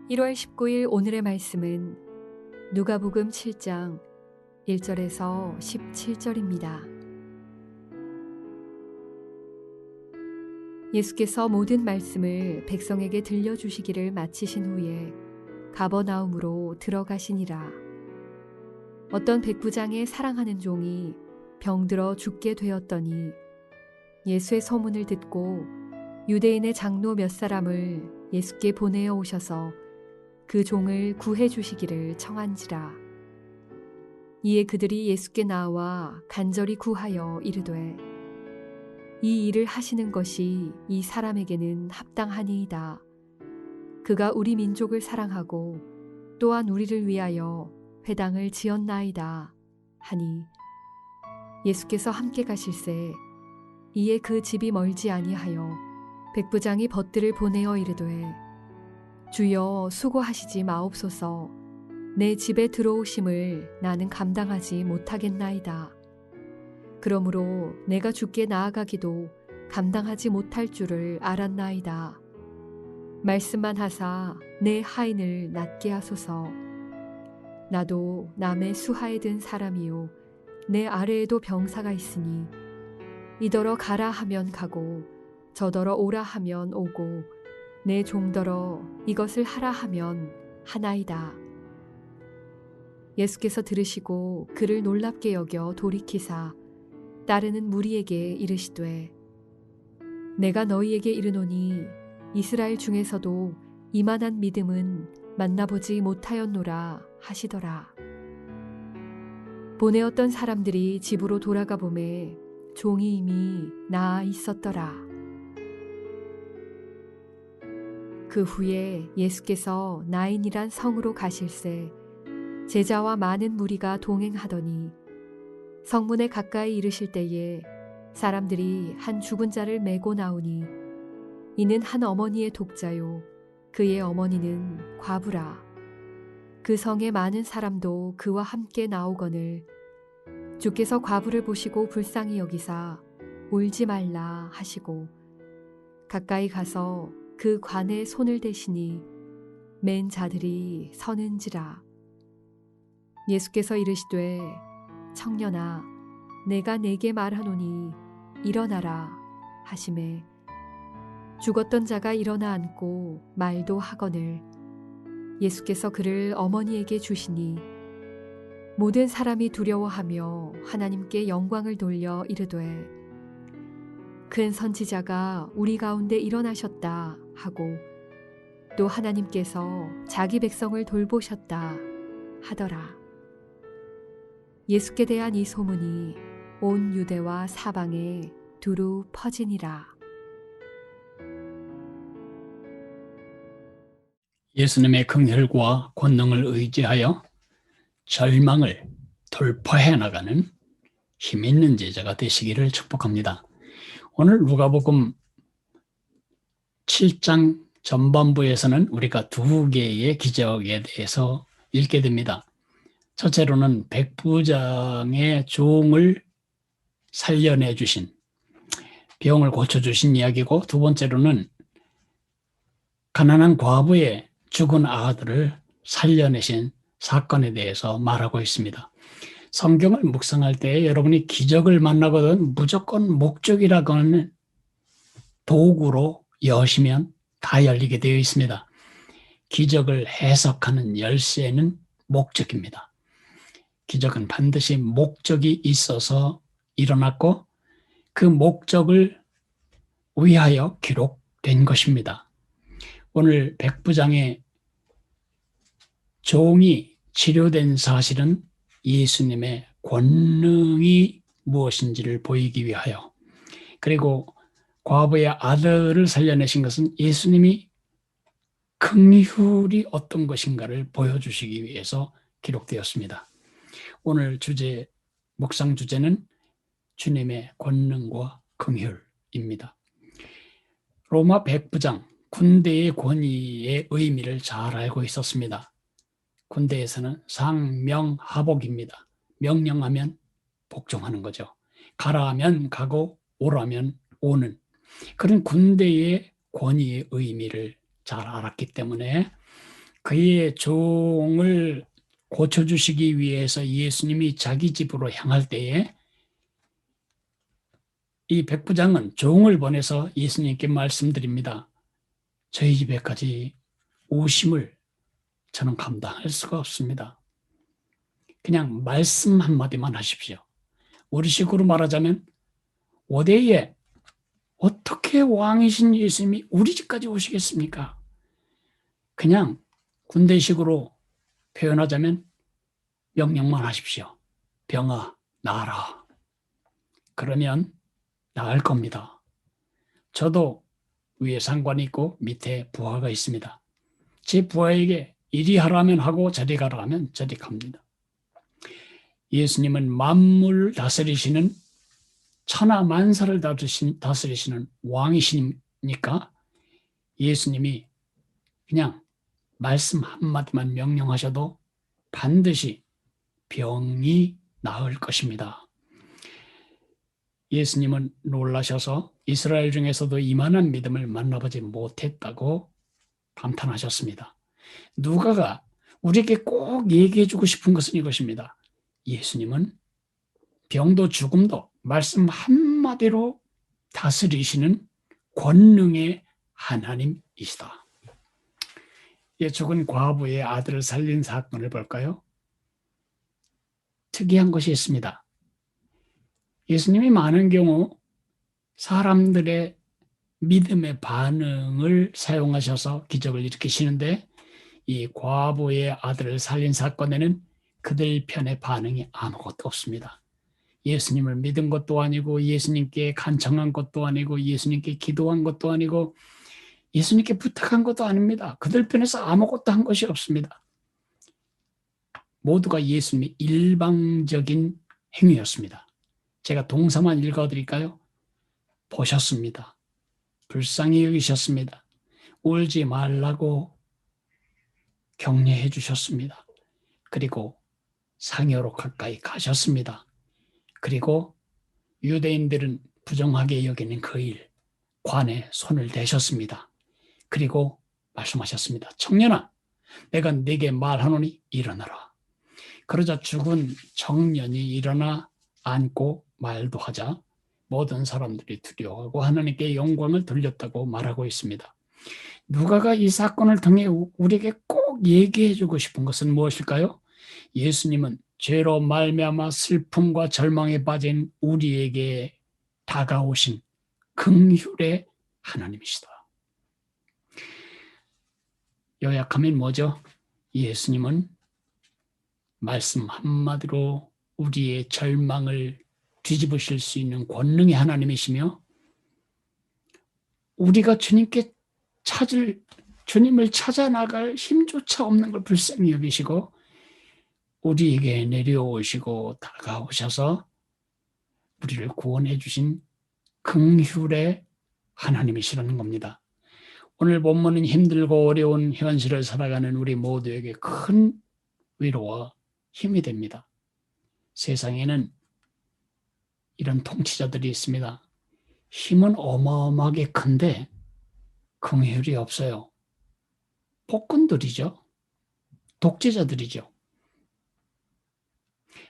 1월 19일 오늘의 말씀은 누가복음 7장 1절에서 17절입니다. 예수께서 모든 말씀을 백성에게 들려주시기를 마치신 후에 가버나움으로 들어가시니라. 어떤 백부장의 사랑하는 종이 병들어 죽게 되었더니 예수의 소문을 듣고 유대인의 장로 몇 사람을 예수께 보내어 오셔서 그 종을 구해 주시기를 청한지라. 이에 그들이 예수께 나와 간절히 구하여 이르되 이 일을 하시는 것이 이 사람에게는 합당하니이다. 그가 우리 민족을 사랑하고 또한 우리를 위하여 회당을 지었나이다 하니 예수께서 함께 가실새 이에 그 집이 멀지 아니하여 백부장이 벗들을 보내어 이르되 주여 수고하시지 마옵소서. 내 집에 들어오심을 나는 감당하지 못하겠나이다. 그러므로 내가 주께 나아가기도 감당하지 못할 줄을 알았나이다. 말씀만 하사 내 하인을 낫게 하소서. 나도 남의 수하에 든 사람이요 내 아래에도 병사가 있으니 이더러 가라 하면 가고 저더러 오라 하면 오고 내 종더러 이것을 하라 하면 하나이다. 예수께서 들으시고 그를 놀랍게 여겨 돌이키사 따르는 무리에게 이르시되 내가 너희에게 이르노니 이스라엘 중에서도 이만한 믿음은 만나보지 못하였노라 하시더라. 보내었던 사람들이 집으로 돌아가 보매 종이 이미 나아 있었더라. 그 후에 예수께서 나인이란 성으로 가실새 제자와 많은 무리가 동행하더니 성문에 가까이 이르실 때에 사람들이 한 죽은 자를 메고 나오니 이는 한 어머니의 독자요 그의 어머니는 과부라. 그 성에 많은 사람도 그와 함께 나오거늘 주께서 과부를 보시고 불쌍히 여기사 울지 말라 하시고 가까이 가서 그 관에 손을 대시니 맨 자들이 서는지라. 예수께서 이르시되 청년아 내가 네게 말하노니 일어나라 하시매 죽었던 자가 일어나 앉고 말도 하거늘 예수께서 그를 어머니에게 주시니 모든 사람이 두려워하며 하나님께 영광을 돌려 이르되 큰 선지자가 우리 가운데 일어나셨다 하고 또 하나님께서 자기 백성을 돌보셨다 하더라. 예수께 대한 이 소문이 온 유대와 사방에 두루 퍼지니라. 예수님의 긍휼과 권능을 의지하여 절망을 돌파해 나가는 힘 있는 제자가 되시기를 축복합니다. 오늘 누가복음 7장 전반부에서는 우리가 두 개의 기적에 대해서 읽게 됩니다. 첫째로는 백부장의 종을 살려내 주신, 병을 고쳐주신 이야기고, 두 번째로는 가난한 과부의 죽은 아들을 살려내신 사건에 대해서 말하고 있습니다. 성경을 묵상할 때 여러분이 기적을 만나거든 무조건 목적이라고 하는 도구로 여시면 다 열리게 되어 있습니다. 기적을 해석하는 열쇠는 목적입니다. 기적은 반드시 목적이 있어서 일어났고 그 목적을 위하여 기록된 것입니다. 오늘 백부장의 종이 치료된 사실은 예수님의 권능이 무엇인지를 보이기 위하여, 그리고 과부의 아들을 살려내신 것은 예수님이 긍휼이 어떤 것인가를 보여주시기 위해서 기록되었습니다. 오늘 묵상 주제는 주님의 권능과 긍휼입니다. 로마 백부장, 군대의 권위의 의미를 잘 알고 있었습니다. 군대에서는 상명하복입니다. 명령하면 복종하는 거죠. 가라 하면 가고 오라면 오는 그런 군대의 권위의 의미를 잘 알았기 때문에 그의 종을 고쳐주시기 위해서 예수님이 자기 집으로 향할 때에 이 백부장은 종을 보내서 예수님께 말씀드립니다. 저희 집에까지 오심을 저는 감당할 수가 없습니다. 그냥 말씀 한마디만 하십시오. 우리식으로 말하자면 어디에 어떻게 왕이신 예수님이 우리 집까지 오시겠습니까? 그냥 군대식으로 표현하자면 명령만 하십시오. 병아, 나아라. 그러면 나을 겁니다. 저도 위에 상관이 있고 밑에 부하가 있습니다. 제 부하에게 이리 하라면 하고 저리 가라 하면 저리 갑니다. 예수님은 만물 다스리시는 천하 만사를 다스리시는 왕이시니까 예수님이 그냥 말씀 한마디만 명령하셔도 반드시 병이 나을 것입니다. 예수님은 놀라셔서 이스라엘 중에서도 이만한 믿음을 만나보지 못했다고 감탄하셨습니다. 누가가 우리에게 꼭 얘기해주고 싶은 것은 이것입니다. 예수님은 병도 죽음도 말씀 한마디로 다스리시는 권능의 하나님이시다. 죽은 과부의 아들을 살린 사건을 볼까요? 특이한 것이 있습니다. 예수님이 많은 경우 사람들의 믿음의 반응을 사용하셔서 기적을 일으키시는데 이 과부의 아들을 살린 사건에는 그들 편의 반응이 아무것도 없습니다. 예수님을 믿은 것도 아니고 예수님께 간청한 것도 아니고 예수님께 기도한 것도 아니고 예수님께 부탁한 것도 아닙니다. 그들 편에서 아무것도 한 것이 없습니다. 모두가 예수님의 일방적인 행위였습니다. 제가 동사만 읽어드릴까요? 보셨습니다. 불쌍히 여기셨습니다. 울지 말라고 격려해 주셨습니다. 그리고 상여로 가까이 가셨습니다. 그리고 유대인들은 부정하게 여기는 그 일, 관에 손을 대셨습니다. 그리고 말씀하셨습니다. 청년아, 내가 네게 말하노니 일어나라. 그러자 죽은 청년이 일어나 앉고 말도 하자 모든 사람들이 두려워하고 하나님께 영광을 돌렸다고 말하고 있습니다. 누가가 이 사건을 통해 우리에게 꼭 얘기해 주고 싶은 것은 무엇일까요? 예수님은 죄로 말미암아 슬픔과 절망에 빠진 우리에게 다가오신 긍휼의 하나님이시다. 요약하면 뭐죠? 예수님은 말씀 한마디로 우리의 절망을 뒤집으실 수 있는 권능의 하나님이시며 우리가 주님을 찾아 나갈 힘조차 없는 걸 불쌍히 여기시고 우리에게 내려오시고 다가오셔서 우리를 구원해 주신 긍휼의 하나님이시라는 겁니다. 오늘 본문은 힘들고 어려운 현실을 살아가는 우리 모두에게 큰 위로와 힘이 됩니다. 세상에는 이런 통치자들이 있습니다. 힘은 어마어마하게 큰데 긍휼이 없어요. 폭군들이죠. 독재자들이죠.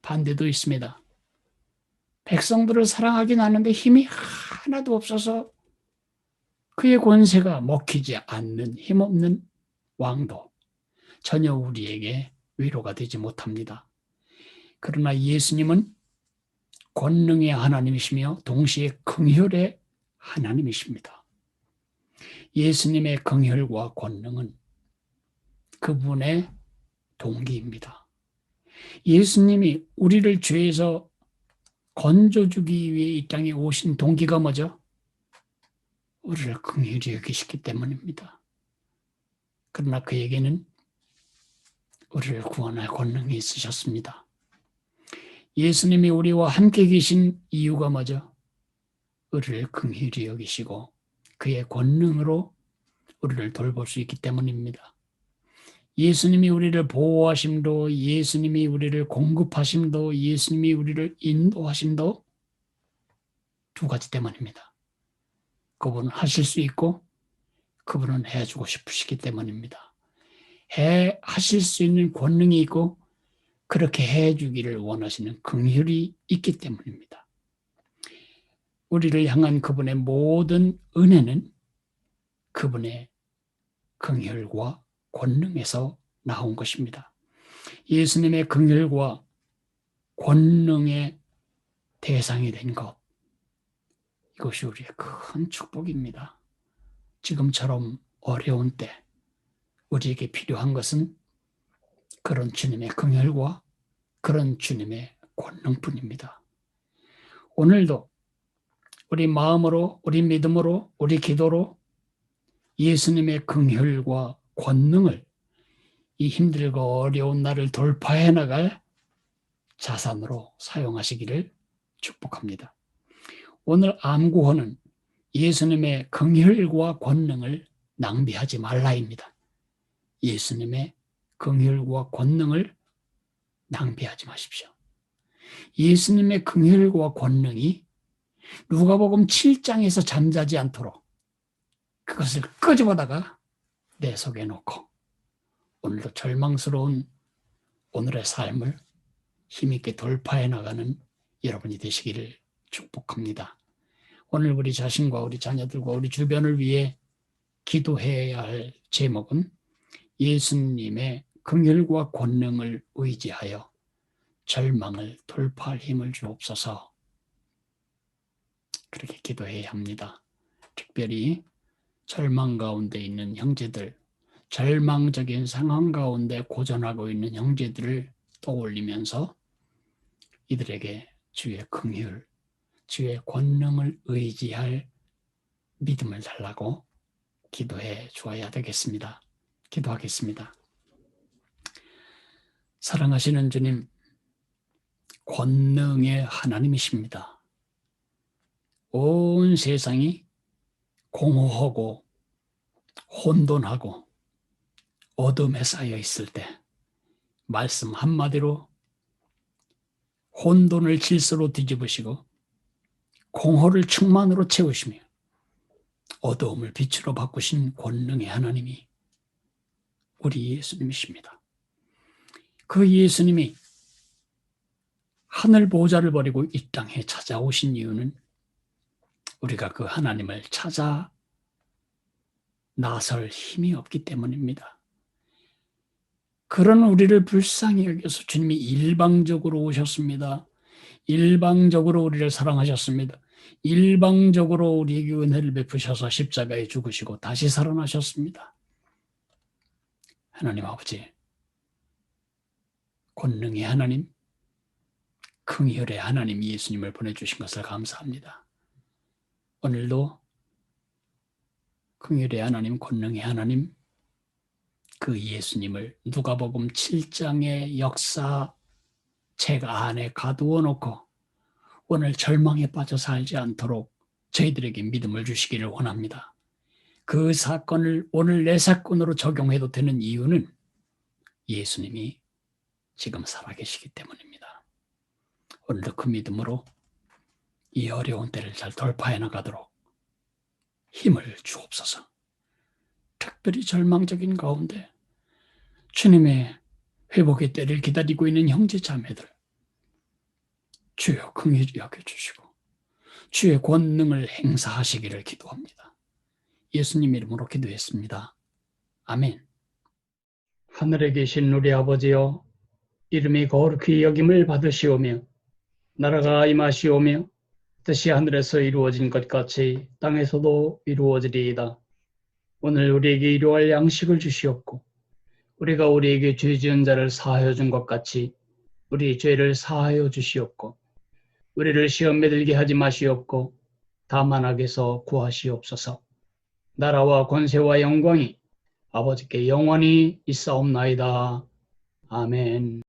반대도 있습니다. 백성들을 사랑하긴 하는데 힘이 하나도 없어서 그의 권세가 먹히지 않는 힘없는 왕도 전혀 우리에게 위로가 되지 못합니다. 그러나 예수님은 권능의 하나님이시며 동시에 긍휼의 하나님이십니다. 예수님의 긍휼과 권능은 그분의 동기입니다. 예수님이 우리를 죄에서 건져주기 위해 이 땅에 오신 동기가 뭐죠? 우리를 긍휼히 여기시기 때문입니다. 그러나 그에게는 우리를 구원할 권능이 있으셨습니다. 예수님이 우리와 함께 계신 이유가 뭐죠? 우리를 긍휼히 여기시고 그의 권능으로 우리를 돌볼 수 있기 때문입니다. 예수님이 우리를 보호하심도, 예수님이 우리를 공급하심도, 예수님이 우리를 인도하심도 두 가지 때문입니다. 그분은 하실 수 있고 그분은 해주고 싶으시기 때문입니다. 하실 수 있는 권능이 있고 그렇게 해주기를 원하시는 긍휼이 있기 때문입니다. 우리를 향한 그분의 모든 은혜는 그분의 긍휼과 권능에서 나온 것입니다. 예수님의 긍휼과 권능의 대상이 된 것, 이것이 우리의 큰 축복입니다. 지금처럼 어려운 때 우리에게 필요한 것은 그런 주님의 긍휼과 그런 주님의 권능뿐입니다. 오늘도 우리 마음으로, 우리 믿음으로, 우리 기도로 예수님의 긍휼과 권능을 이 힘들고 어려운 날을 돌파해 나갈 자산으로 사용하시기를 축복합니다. 오늘 암구호는 예수님의 긍휼과 권능을 낭비하지 말라입니다. 예수님의 긍휼과 권능을 낭비하지 마십시오. 예수님의 긍휼과 권능이 누가복음 7장에서 잠자지 않도록 그것을 끄집어다가 내 속에 놓고 오늘도 절망스러운 오늘의 삶을 힘있게 돌파해 나가는 여러분이 되시기를 축복합니다. 오늘 우리 자신과 우리 자녀들과 우리 주변을 위해 기도해야 할 제목은 예수님의 긍휼과 권능을 의지하여 절망을 돌파할 힘을 주옵소서. 그렇게 기도해야 합니다. 특별히 절망 가운데 있는 형제들, 절망적인 상황 가운데 고전하고 있는 형제들을 떠올리면서 이들에게 주의 긍휼, 주의 권능을 의지할 믿음을 달라고 기도해 주어야 되겠습니다. 기도하겠습니다. 사랑하시는 주님, 권능의 하나님이십니다. 온 세상이 공허하고 혼돈하고 어둠에 쌓여 있을 때 말씀 한마디로 혼돈을 질서로 뒤집으시고 공허를 충만으로 채우시며 어두움을 빛으로 바꾸신 권능의 하나님이 우리 예수님이십니다. 그 예수님이 하늘 보좌를 버리고 이 땅에 찾아오신 이유는 우리가 그 하나님을 찾아 나설 힘이 없기 때문입니다. 그런 우리를 불쌍히 여겨서 주님이 일방적으로 오셨습니다. 일방적으로 우리를 사랑하셨습니다. 일방적으로 우리에게 은혜를 베푸셔서 십자가에 죽으시고 다시 살아나셨습니다. 하나님 아버지, 권능의 하나님, 긍휼의 하나님 예수님을 보내주신 것을 감사합니다. 오늘도 긍휼의 하나님, 권능의 하나님, 그 예수님을 누가복음 7장의 역사책 안에 가두어 놓고 오늘 절망에 빠져 살지 않도록 저희들에게 믿음을 주시기를 원합니다. 그 사건을 오늘 내 사건으로 적용해도 되는 이유는 예수님이 지금 살아계시기 때문입니다. 오늘도 그 믿음으로 이 어려운 때를 잘 돌파해 나가도록 힘을 주옵소서. 특별히 절망적인 가운데 주님의 회복의 때를 기다리고 있는 형제 자매들 주여 긍휼히 여겨주시고 주의 권능을 행사하시기를 기도합니다. 예수님 이름으로 기도했습니다. 아멘. 하늘에 계신 우리 아버지여, 이름이 거룩히 여김을 받으시오며 나라가 임하시오며 뜻이 하늘에서 이루어진 것 같이 땅에서도 이루어지리이다. 오늘 우리에게 일용할 양식을 주시옵고 우리가 우리에게 죄 지은 자를 사하여 준 것 같이 우리 죄를 사하여 주시옵고 우리를 시험에 들게 하지 마시옵고 다만 악에서 구하시옵소서. 나라와 권세와 영광이 아버지께 영원히 있사옵나이다. 아멘.